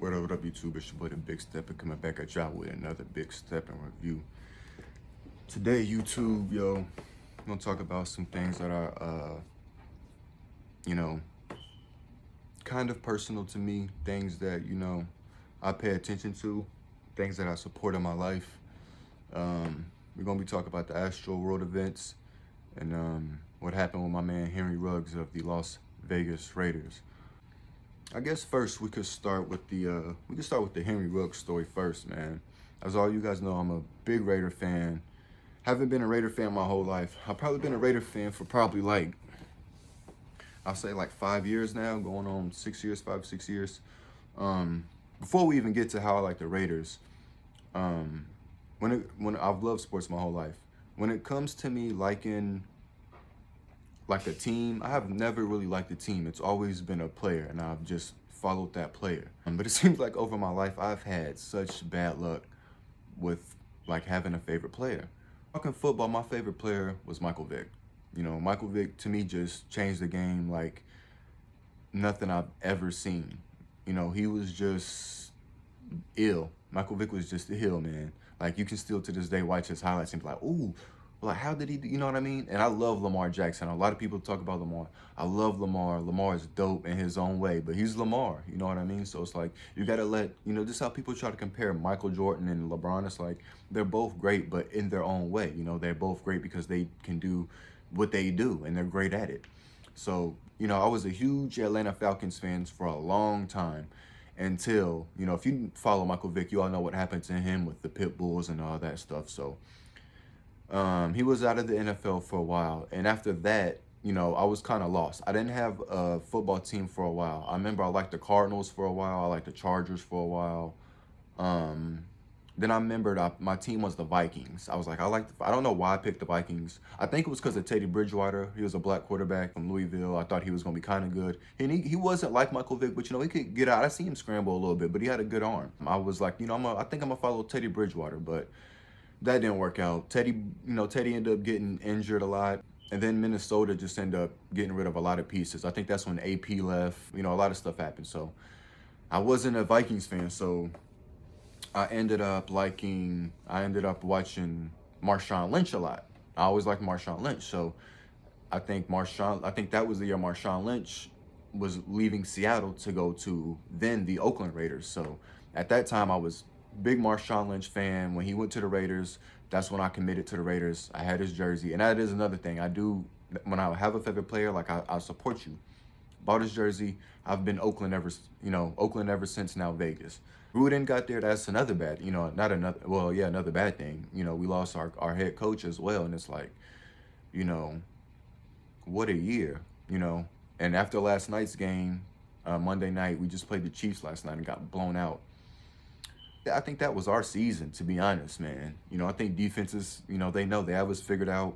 What up, YouTube? It's your boy, the Big Stepper, coming back at y'all with another Big Stepper review. Today, YouTube, I'm gonna talk about some things that are, you know, kind of personal to me, things that, I pay attention to, things that I support in my life. We're gonna be talking about the Astroworld events and what happened with my man Henry Ruggs of the Las Vegas Raiders. I guess first we could start with the Henry Ruggs story first, man. As all you guys know, I'm a big Raider fan. Haven't been a Raider fan my whole life. I've probably been a Raider fan for probably I'll say 5 years now, going on 6 years, 5, 6 years. Before we even get to how I like the Raiders, when I've loved sports my whole life. When it comes to me liking a team, I have never really liked a team. It's always been a player, and I've just followed that player. But it seems like over my life, I've had such bad luck with having a favorite player. Talking football, my favorite player was Michael Vick. Michael Vick to me just changed the game like nothing I've ever seen. He was just ill. Michael Vick was just ill, man. You can still to this day watch his highlights and be like, ooh, how did he do? You know what I mean? And I love Lamar Jackson. A lot of people talk about Lamar. I love Lamar. Lamar is dope in his own way, but he's Lamar. You know what I mean? So it's you got to let, just how people try to compare Michael Jordan and LeBron. It's they're both great, but in their own way. They're both great because they can do what they do, and they're great at it. So, I was a huge Atlanta Falcons fan for a long time until, if you follow Michael Vick, you all know what happened to him with the pit bulls and all that stuff. So, he was out of the NFL for a while. And after that, I was kind of lost. I didn't have a football team for a while. I remember I liked the Cardinals for a while. I liked the Chargers for a while. Then I remembered my team was the Vikings. I was I don't know why I picked the Vikings. I think it was because of Teddy Bridgewater. He was a black quarterback from Louisville. I thought he was going to be kind of good. And he wasn't like Michael Vick, but, he could get out. I see him scramble a little bit, but he had a good arm. I was I think I'm going to follow Teddy Bridgewater, but that didn't work out. Teddy ended up getting injured a lot. And then Minnesota just ended up getting rid of a lot of pieces. I think that's when AP left. A lot of stuff happened. So I wasn't a Vikings fan. So I ended up watching Marshawn Lynch a lot. I always liked Marshawn Lynch. So I think that was the year Marshawn Lynch was leaving Seattle to go to then the Oakland Raiders. So at that time I was big Marshawn Lynch fan. When he went to the Raiders, that's when I committed to the Raiders. I had his jersey. And that is another thing. I do, when I have a favorite player, I support you. Bought his jersey. I've been Oakland ever since, now Vegas. Gruden got there, that's another bad, another bad thing. We lost our head coach as well. And it's what a year, And after last night's game, Monday night, we just played the Chiefs last night and got blown out. I think that was our season, to be honest, man. I think defenses, they have us figured out.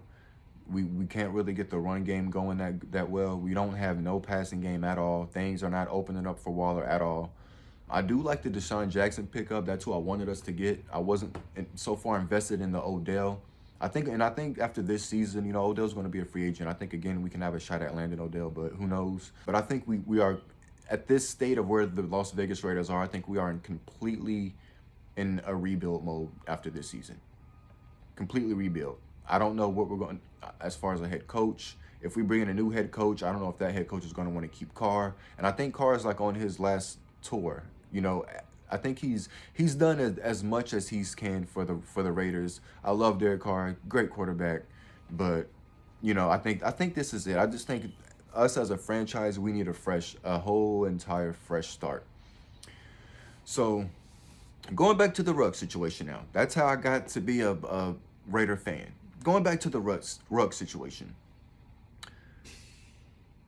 We can't really get the run game going that well. We don't have no passing game at all. Things are not opening up for Waller at all. I do like the Deshaun Jackson pickup. That's who I wanted us to get. I wasn't so far invested in the Odell. I think after this season, Odell's going to be a free agent. I think, again, we can have a shot at landing Odell, but who knows? But I think we are, at this state of where the Las Vegas Raiders are, I think we are completely in a rebuild mode after this season. Completely rebuild. I don't know what we're going, as far as a head coach. If we bring in a new head coach, I don't know if that head coach is going to want to keep Carr. And I think Carr is on his last tour. I think he's done as much as he can for the Raiders. I love Derek Carr, great quarterback, but I think this is it. I just think us as a franchise, we need a whole entire fresh start. So, going back to the Ruggs situation now. That's how I got to be a Raider fan. Going back to the Ruggs situation.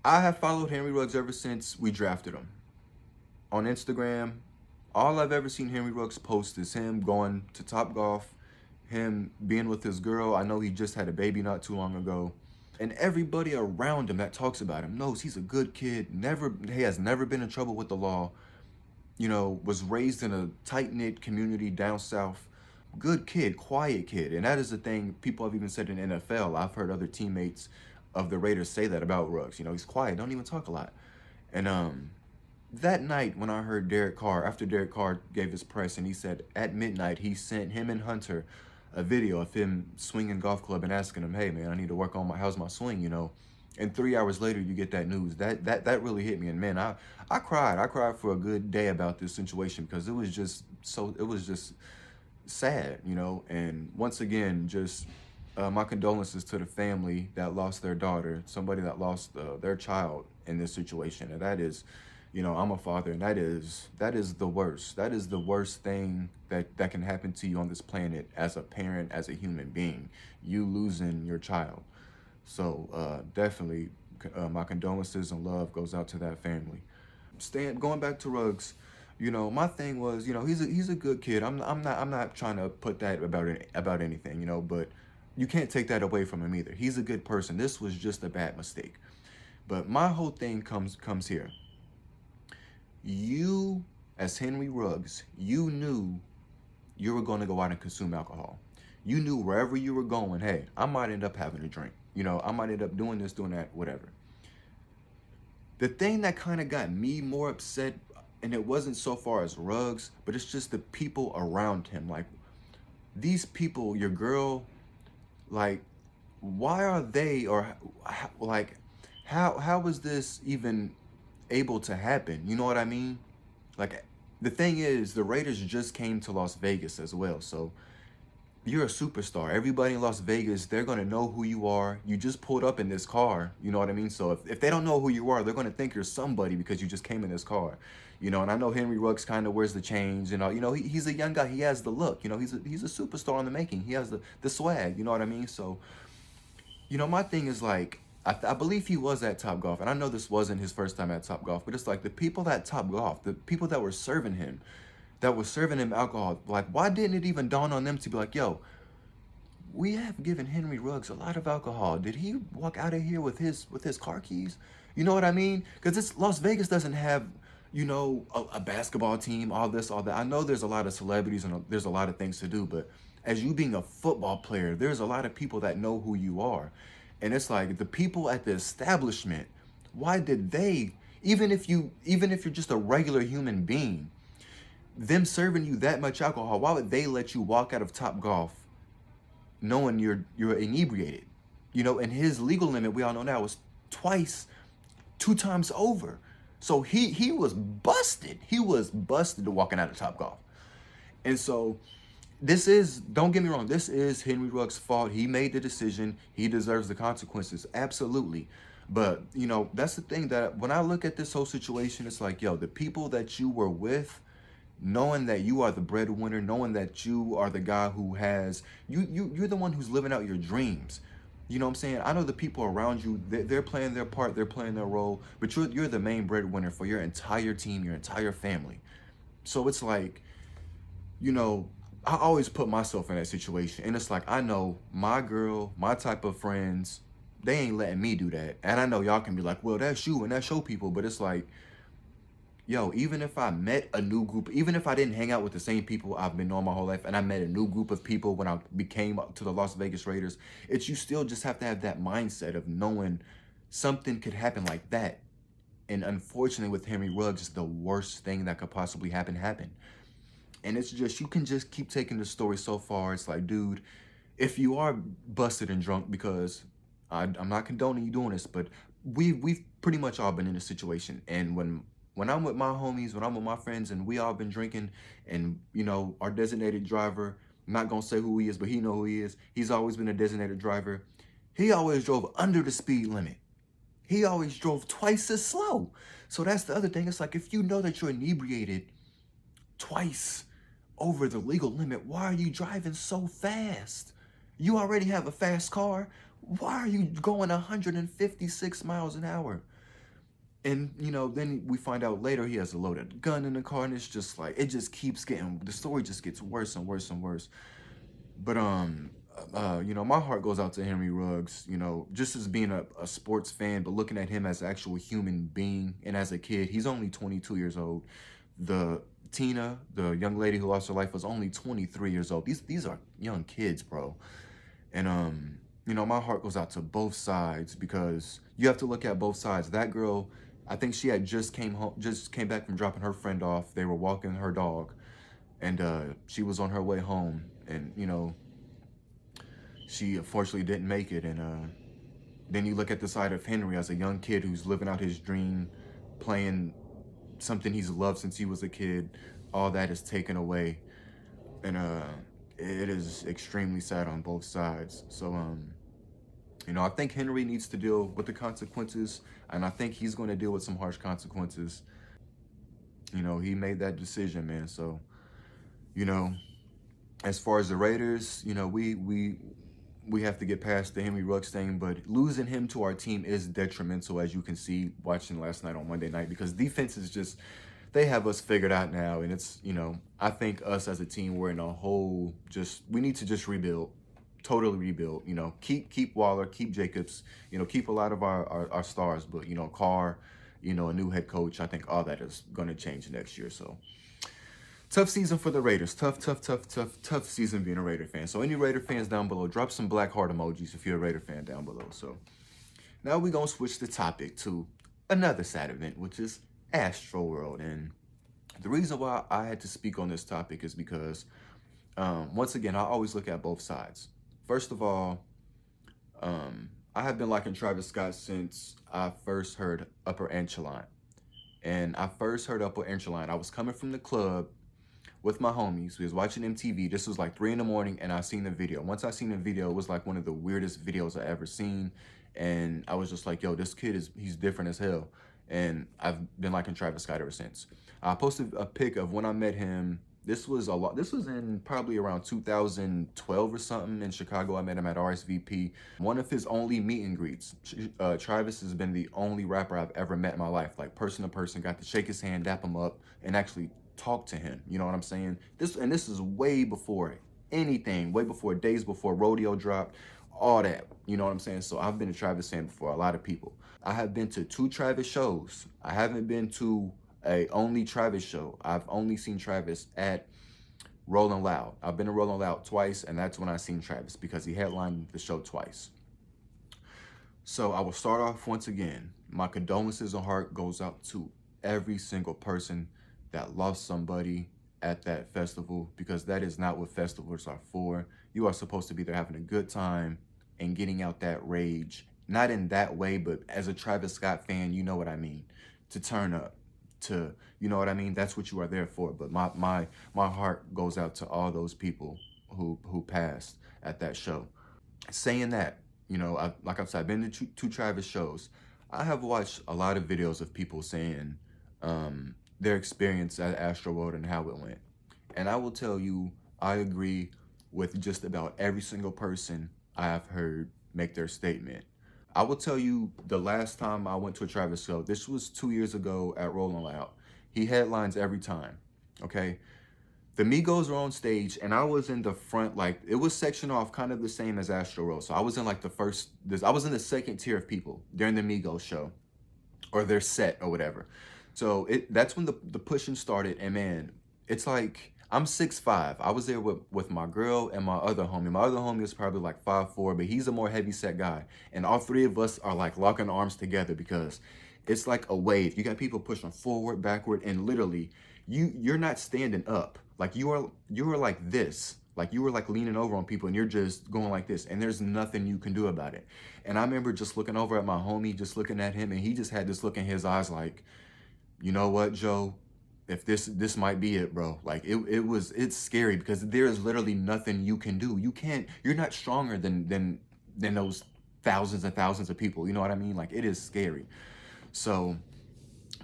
I have followed Henry Ruggs ever since we drafted him. On Instagram, all I've ever seen Henry Ruggs post is him going to Topgolf, him being with his girl. I know he just had a baby not too long ago. And everybody around him that talks about him knows he's a good kid. He has never been in trouble with the law. Was raised in a tight-knit community down south. Good kid, quiet kid. And that is the thing people have even said in NFL. I've heard other teammates of the Raiders say that about Ruggs. He's quiet, don't even talk a lot. And that night when I heard Derek Carr, after Derek Carr gave his press, and he said at midnight he sent him and Hunter a video of him swinging golf club and asking him, "Hey man, I need to work on how's my swing," you know. And 3 hours later, you get that news. That really hit me. And man, I cried. I cried for a good day about this situation because it was just sad, you know. And once again, just my condolences to the family that lost their daughter, somebody that lost their child in this situation. And that is, you know, I'm a father, and that is the worst. That is the worst thing that can happen to you on this planet as a parent, as a human being. You losing your child. So definitely, my condolences and love goes out to that family. Going back to Ruggs, you know, my thing was, you know, he's a good kid. I'm not trying to put that about anything, you know, but you can't take that away from him either. He's a good person. This was just a bad mistake. But my whole thing comes here. You, as Henry Ruggs, you knew you were going to go out and consume alcohol. You knew wherever you were going, hey, I might end up having a drink. You know, I might end up doing this, doing that, whatever. The thing that kind of got me more upset, and it wasn't so far as Ruggs, but it's just the people around him. Like, these people, your girl, like, why are they, or like, how was this even able to happen? You know what I mean? Like, the thing is, the Raiders just came to Las Vegas as well, so you're a superstar. Everybody in Las Vegas, they're going to know who you are. You just pulled up in this car. You know what I mean? So if they don't know who you are, they're going to think you're somebody because you just came in this car. You know, and I know Henry Ruggs kind of wears the chains. You know, he's a young guy. He has the look. You know, he's a superstar in the making. He has the swag. You know what I mean? So, you know, my thing is like, I believe he was at Top Golf. And I know this wasn't his first time at Top Golf. But it's like the people at Top Golf, the people that were serving him, alcohol, like, why didn't it even dawn on them to be like, yo, we have given Henry Ruggs a lot of alcohol. Did he walk out of here with his car keys? You know what I mean? Because Las Vegas doesn't have, you know, a basketball team, all this, all that. I know there's a lot of celebrities and there's a lot of things to do, but as you being a football player, there's a lot of people that know who you are. And it's like the people at the establishment, why did they, even if you're just a regular human being, them serving you that much alcohol, why would they let you walk out of Top Golf knowing you're inebriated? You know, and his legal limit, we all know now, was 2 times over. So he was busted. He was busted walking out of Top Golf. And so this is, don't get me wrong, this is Henry Ruggs' fault. He made the decision. He deserves the consequences. Absolutely. But, you know, that's the thing that when I look at this whole situation, it's like, yo, the people that you were with, knowing that you are the breadwinner, knowing that you are the guy who has, you're the one who's living out your dreams. You know what I'm saying? I know the people around you, they're playing their part, they're playing their role, but you're the main breadwinner for your entire team, your entire family. So it's like, you know, I always put myself in that situation. And it's like, I know my girl, my type of friends, they ain't letting me do that. And I know y'all can be like, well, that's you and that's your people. But it's like, yo, even if I met a new group, even if I didn't hang out with the same people I've been knowing my whole life, and I met a new group of people when I became to the Las Vegas Raiders, you still just have to have that mindset of knowing something could happen like that. And unfortunately with Henry Ruggs, the worst thing that could possibly happen. And it's just, you can just keep taking the story so far. It's like, dude, if you are busted and drunk, because I'm not condoning you doing this, but we've pretty much all been in a situation. And when I'm with my homies, when I'm with my friends, and we all been drinking, and, you know, our designated driver, I'm not going to say who he is, but he know who he is. He's always been a designated driver. He always drove under the speed limit. He always drove twice as slow. So that's the other thing. It's like, if you know that you're inebriated twice over the legal limit, why are you driving so fast? You already have a fast car. Why are you going 156 miles an hour? And, you know, then we find out later he has a loaded gun in the car, and it's just like, it just keeps getting, the story just gets worse and worse and worse. But, you know, my heart goes out to Henry Ruggs, you know, just as being a sports fan, but looking at him as an actual human being. And as a kid, he's only 22 years old. Tina, the young lady who lost her life, was only 23 years old. These are young kids, bro. And, you know, my heart goes out to both sides, because you have to look at both sides. That girl, I think she had just came back from dropping her friend off. They were walking her dog, and she was on her way home, and she unfortunately didn't make it. And then you look at the side of Henry as a young kid who's living out his dream, playing something he's loved since he was a kid. All that is taken away, and it is extremely sad on both sides. So I think Henry needs to deal with the consequences, and I think he's going to deal with some harsh consequences. He made that decision, man. So, as far as the Raiders, we have to get past the Henry Ruggs thing, but losing him to our team is detrimental, as you can see watching last night on Monday night, because defense is just, they have us figured out now, and it's, I think us as a team, we're in a whole, we need to just rebuild. Totally rebuild. Keep Waller, keep Jacobs, keep a lot of our stars, but Carr, a new head coach. I think all that is going to change next year. So tough season for the Raiders. Tough season being a Raider fan. So any Raider fans down below, drop some black heart emojis if you're a Raider fan down below. So now we're going to switch the topic to another sad event, which is Astroworld. And the reason why I had to speak on this topic is because once again, I always look at both sides. First of all, I have been liking Travis Scott since I first heard Upper Echelon. And I first heard Upper Echelon. I was coming from the club with my homies. We was watching MTV. This was like 3 in the morning, and I seen the video. Once I seen the video, it was like one of the weirdest videos I ever seen. And I was just like, yo, this kid he's different as hell. And I've been liking Travis Scott ever since. I posted a pic of when I met him. This was in probably around 2012 or something in Chicago. I met him at RSVP. One of his only meet and greets. Travis has been the only rapper I've ever met in my life. Like person to person, got to shake his hand, dap him up, and actually talk to him. You know what I'm saying? This is way before anything, way before days before Rodeo dropped, all that. You know what I'm saying? So I've been a Travis fan before a lot of people. I have been to 2 Travis shows. I haven't been to a only Travis show. I've only seen Travis at Rolling Loud. I've been to Rolling Loud twice, and that's when I seen Travis because he headlined the show twice. So I will start off once again. My condolences and heart goes out to every single person that lost somebody at that festival, because that is not what festivals are for. You are supposed to be there having a good time and getting out that rage. Not in that way, but as a Travis Scott fan, you know what I mean. To turn up. You know what I mean? That's what you are there for. But my heart goes out to all those people who passed at that show. Saying that, like I've said, I've been to 2 Travis shows. I have watched a lot of videos of people saying their experience at Astroworld and how it went. And I will tell you, I agree with just about every single person I have heard make their statement. I will tell you, the last time I went to a Travis show, this was 2 years ago at Rolling Loud. He headlines every time, okay? The Migos were on stage, and I was in the front, like, it was sectioned off kind of the same as Astroworld. So I was in, like, I was in the second tier of people during the Migos show, or their set, or whatever. So that's when the pushing started, and man, it's like, I'm 6'5". I was there with my girl and my other homie. My other homie is probably like 5'4", but he's a more heavy set guy. And all 3 of us are like locking arms together because it's like a wave. You got people pushing forward, backward, and literally you're not standing up. Like you are like this. Like you were like leaning over on people and you're just going like this, and there's nothing you can do about it. And I remember just looking over at my homie, just looking at him, and he just had this look in his eyes like, you know what, Joe? If this might be it, bro. Like it's scary because there is literally nothing you can do. You're not stronger than those thousands and thousands of people. You know what I mean? Like it is scary. So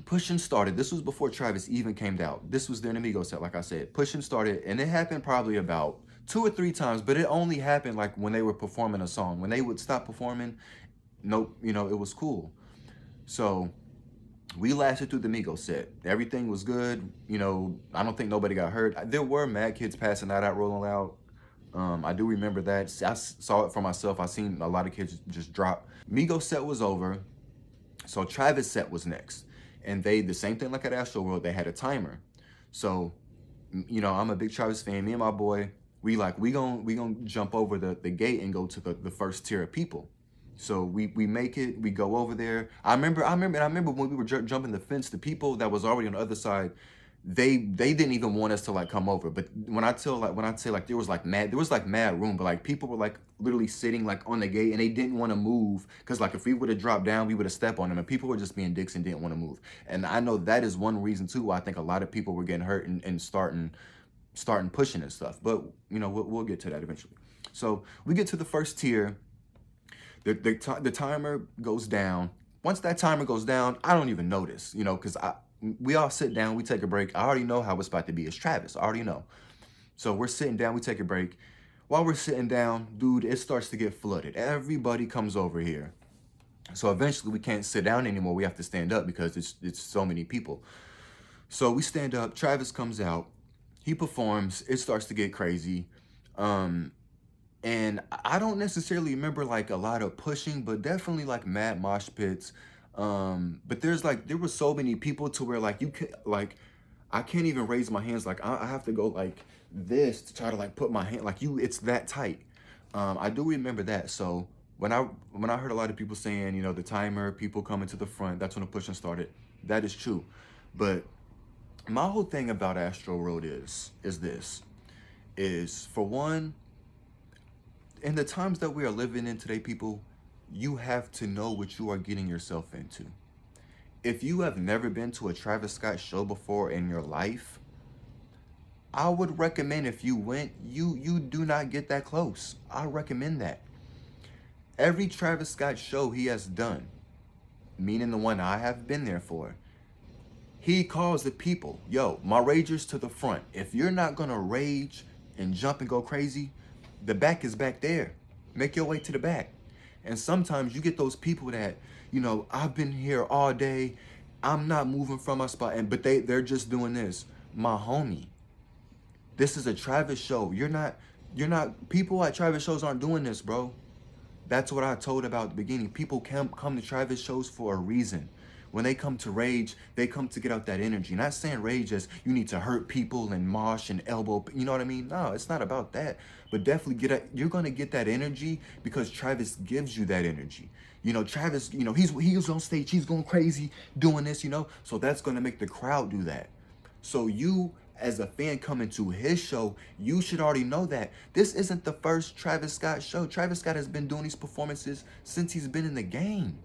pushing started. This was before Travis even came out. This was their Amigo set, like I said. Pushing started, and it happened probably about 2 or 3 times, but it only happened like when they were performing a song. When they would stop performing, nope, it was cool. So we lasted through the Migos set. Everything was good. I don't think nobody got hurt. There were mad kids passing out at Rolling Loud. I do remember that. I saw it for myself. I seen a lot of kids just drop. Migos set was over. So Travis set was next. And the same thing like at Astroworld, they had a timer. So, I'm a big Travis fan. Me and my boy, we gonna jump over the gate and go to the first tier of people. So we make it, we go over there. I remember when we were jumping the fence, the people that was already on the other side, they didn't even want us to like come over. But when I say like there was like mad room, but like people were like literally sitting like on the gate and they didn't want to move because like if we would have dropped down, we would have stepped on them, and people were just being dicks and didn't want to move. And I know that is one reason too why I think a lot of people were getting hurt and starting pushing and stuff. But you know we'll get to that eventually. So we get to the first tier. The timer goes down. Once that timer goes down, I don't even notice, you know, because we all sit down, we take a break. I already know how it's about to be. It's Travis. I already know. So we're sitting down, we take a break. While we're sitting down, dude, it starts to get flooded. Everybody comes over here. So eventually we can't sit down anymore. We have to stand up because it's so many people. So we stand up. Travis comes out. He performs. It starts to get crazy. And I don't necessarily remember like a lot of pushing, but definitely like mad mosh pits. But there were so many people to where like you can like I can't even raise my hands. Like I have to go like this to try to like put my hand like it's that tight. I do remember that. So when I heard a lot of people saying, you know, the timer, people coming to the front, that's when the pushing started. That is true. But my whole thing about Astroworld is for one, in the times that we are living in today, people, you have to know what you are getting yourself into. If you have never been to a Travis Scott show before in your life, I would recommend if you went, you do not get that close. I recommend that. Every Travis Scott show he has done, meaning the one I have been there for, he calls the people, yo, my ragers to the front. If you're not gonna rage and jump and go crazy, the back is back there. Make your way to the back. And sometimes you get those people that, you know, I've been here all day. I'm not moving from my spot. But they're just doing this. My homie, this is a Travis show. You're not, people at Travis shows aren't doing this, bro. That's what I told about at the beginning. People come to Travis shows for a reason. When they come to rage, they come to get out that energy. Not saying rage as you need to hurt people and mosh and elbow, you know what I mean? No, it's not about that. But definitely you're gonna get that energy because Travis gives you that energy. You know, Travis, you know, he's on stage, he's going crazy doing this, you know? So that's gonna make the crowd do that. So you, as a fan coming to his show, you should already know that. This isn't the first Travis Scott show. Travis Scott has been doing these performances since he's been in the game,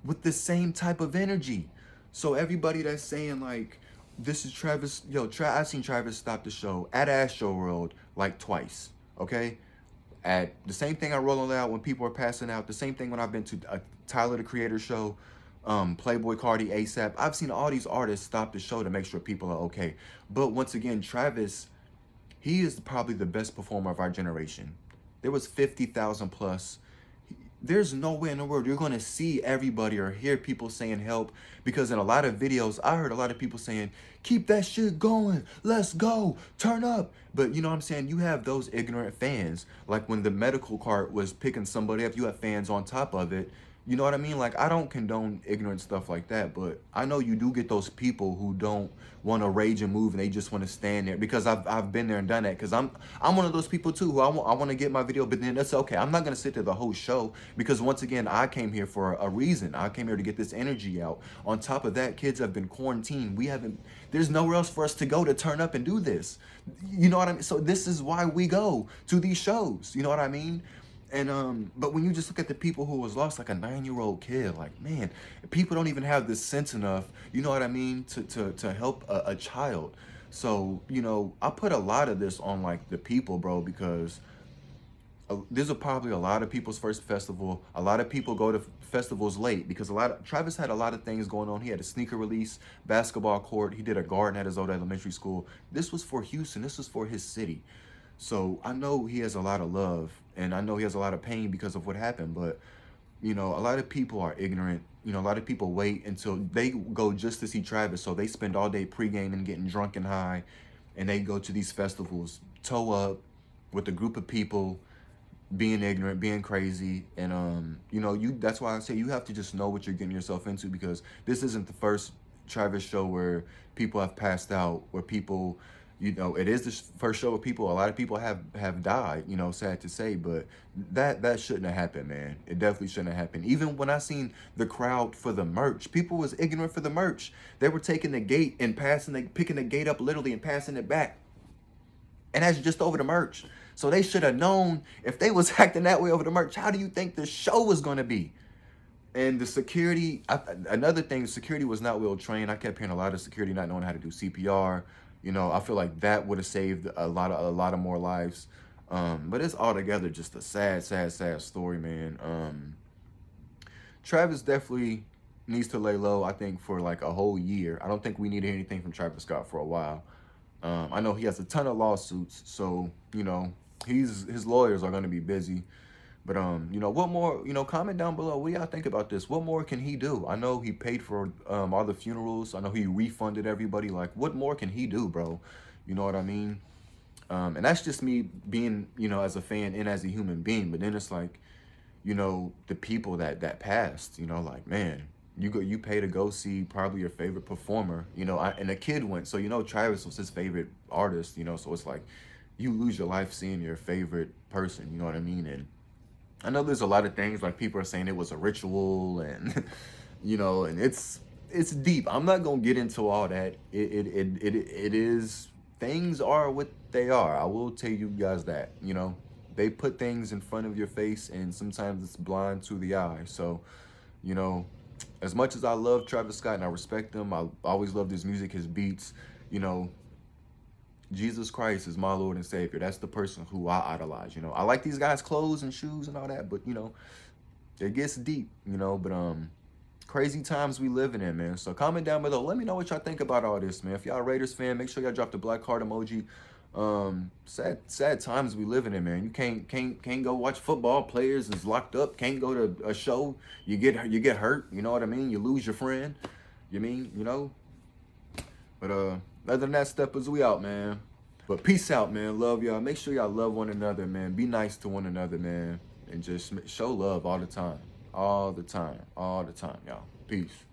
with the same type of energy. So everybody that's saying like, this is Travis, yo, I've seen Travis stop the show at Astroworld like twice, okay? At the same thing I roll out when people are passing out, the same thing when I've been to a Tyler the Creator show, Playboy Cardi, ASAP. I've seen all these artists stop the show to make sure people are okay. But once again, Travis, he is probably the best performer of our generation. There was 50,000 plus. There's no way in the world you're going to see everybody or hear people saying help, because in a lot of videos, I heard a lot of people saying, keep that shit going, let's go, turn up. But you know what I'm saying? You have those ignorant fans. Like when the medical cart was picking somebody up, you have fans on top of it. You know what I mean? Like, I don't condone ignorant stuff like that, but I know you do get those people who don't want to rage and move and they just want to stand there, because I've been there and done that, because I'm one of those people too who I want to get my video, but then that's okay. I'm not going to sit there the whole show, because once again, I came here for a reason. I came here to get this energy out. On top of that, kids have been quarantined. There's nowhere else for us to go to turn up and do this. You know what I mean? So this is why we go to these shows. You know what I mean? And but when you just look at the people who was lost, like a 9-year-old kid, like, man, people don't even have the sense enough, you know what I mean, to help a child. So, you know, I put a lot of this on like the people, bro, because this is probably a lot of people's first festival. A lot of people go to festivals late because Travis had a lot of things going on. He had a sneaker release, basketball court. He did a garden at his old elementary school. This was for Houston. This was for his city. So I know he has a lot of love, and I know he has a lot of pain because of what happened. But, you know, a lot of people are ignorant. You know, a lot of people wait until they go just to see Travis. So they spend all day pre-gaming, getting drunk and high, and they go to these festivals, toe up with a group of people, being ignorant, being crazy. And, you know, that's why I say you have to just know what you're getting yourself into, because this isn't the first Travis show where people have passed out, where people You know, it is the first show of people. A lot of people have died. You know, sad to say, but that shouldn't have happened, man. It definitely shouldn't have happened. Even when I seen the crowd for the merch, people was ignorant for the merch. They were taking the gate and picking the gate up literally and passing it back, and that's just over the merch. So they should have known if they was acting that way over the merch. How do you think the show was gonna be? And the security, another thing, security was not well trained. I kept hearing a lot of security not knowing how to do CPR. You know, I feel like that would have saved a lot of more lives. But it's altogether just a sad story, man. Travis definitely needs to lay low, I think, for like a whole year. I don't think we need anything from Travis Scott for a while. I know he has a ton of lawsuits, so, you know, his lawyers are going to be busy. But, you know, what more, you know, comment down below. What do y'all think about this? What more can he do? I know he paid for all the funerals. I know he refunded everybody. Like, what more can he do, bro? You know what I mean? And that's just me being, you know, as a fan and as a human being. But then it's like, you know, the people that passed, you know, like, man, you pay to go see probably your favorite performer, you know, and a kid went. So, you know, Travis was his favorite artist, you know, so it's like you lose your life seeing your favorite person, you know what I mean? And I know there's a lot of things like people are saying it was a ritual and, you know, and it's deep. I'm not going to get into all that. It is, things are what they are. I will tell you guys that, you know, they put things in front of your face and sometimes it's blind to the eye. So, you know, as much as I love Travis Scott and I respect him, I always loved his music, his beats, you know, Jesus Christ is my Lord and Savior. That's the person who I idolize, you know. I like these guys' clothes and shoes and all that, but, you know, it gets deep, you know, but, crazy times we living in, man. So comment down below. Let me know what y'all think about all this, man. If y'all a Raiders fan, make sure y'all drop the black heart emoji. Sad times we living in, man. You can't go watch football. Players is locked up. Can't go to a show. You get hurt. You know what I mean? You lose your friend. You mean, you know? But other than that, steppers, we out, man. But peace out, man. Love y'all. Make sure y'all love one another, man. Be nice to one another, man. And just show love all the time. All the time. All the time, y'all. Peace.